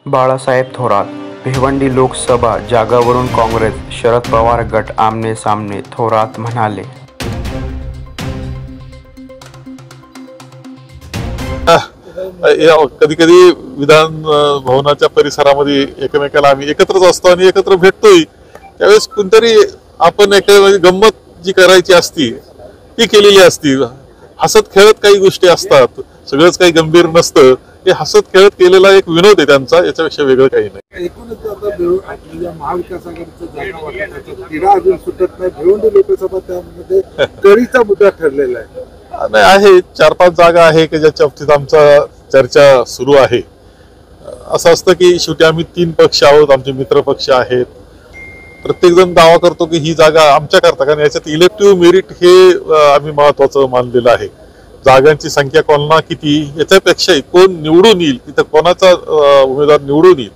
बाळासाहेब थोरात, भिवंडी लोकसभा जागावरून काँग्रेस, शरद पवार गट आमने सामने. थोरात म्हणाले, कधी कधी विधान भवनाच्या परिसरामध्ये एकमेकाला आम्ही एकत्रच असतो आणि एकत्र भेटतोय. त्यावेळेस कोणतरी आपण एक गंमत जी करायची असती ती केलेली असती. हसत खेळत काही गोष्टी असतात, सगळंच काही गंभीर नसतं. हे हसत खेळत केलेला एक विनोद आहे त्यांचा, याच्यापेक्षा वेगळं काही नाही. एकूणच आता महाविकास आघाडीचं जागा वाटपाचा तिढा अजून सुटत नाही. भिवंडी लोकसभा त्यामध्ये कळीचा मुद्दा ठरलेला आहे. नाही आहे, 4-5 जागा आहे की ज्याच्या बाबतीत आमचा चर्चा सुरू आहे. असं असतं की शेवटी आम्ही 3 पक्ष आहोत, आमचे मित्र पक्ष आहेत. प्रत्येक जण दावा करतो की ही जागा आमच्या करता, कारण याच्यात इलेक्टिव्ह मेरिट हे आम्ही महत्वाचं मानलेलं आहे. जागांची संख्या कोणाला किती याच्यापेक्षा कोण निवडून येईल, तिथं कोणाचा उमेदवार निवडून येईल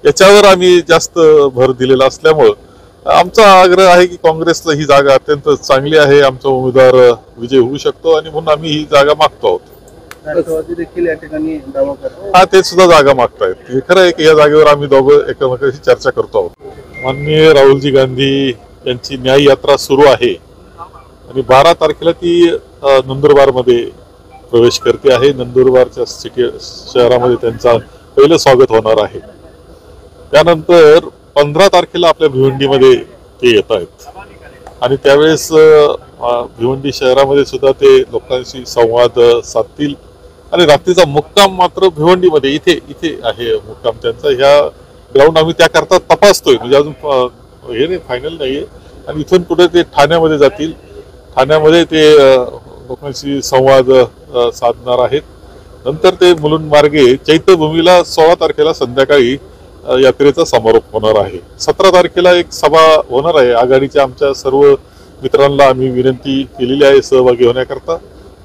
याच्यावर आम्ही जास्त भर दिलेला असल्यामुळं आमचा आग्रह आहे की काँग्रेसला ही जागा अत्यंत चांगली आहे, आमचा उमेदवार विजय होऊ शकतो आणि म्हणून आम्ही ही जागा मागतो आहोत. राष्ट्रवादी देखील या ठिकाणी दावा करतो. हा, ते सुद्धा जागा मागतायत. हे खरं आहे की या जागेवर आम्ही दोघं एकमेकांशी चर्चा करतो आहोत. माननीय राहुलजी गांधी यांची न्याय यात्रा सुरू आहे आणि 12 तारखेला ती नंदुरबारमध्ये प्रवेश करते आहे. नंदुरबारच्या शहरामध्ये त्यांचा पहिलं स्वागत होणार आहे. त्यानंतर 15 तारखेला आपल्या भिवंडीमध्ये ते येत आहेत आणि त्यावेळेस भिवंडी शहरामध्ये सुद्धा ते लोकांशी संवाद साधतील आणि रात्रीचा मुक्काम मात्र भिवंडीमध्ये इथे आहे मुक्काम त्यांचा. ह्या ग्राउंड आम्ही त्याकरता तपासतोय, म्हणजे अजून हे नाही, फायनल नाहीये. आणि इथून पुढे ते ठाण्यामध्ये जातील. ठाण्यामध्ये ते लोकांशी संवाद साधणार आहेत. नंतर ते मुलुंड मार्गे चैत्यभूमीला 16 तारखेला संध्याकाळी यात्रेचा समारोप होणार आहे. 17 तारखेला एक सभा होणार आहे. आघाडीच्या आमच्या सर्व मित्रांना आम्ही विनंती केलेली आहे सहभागी होण्याकरता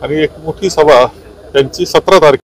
आणि एक मोठी सभा त्यांची 17 तारखेला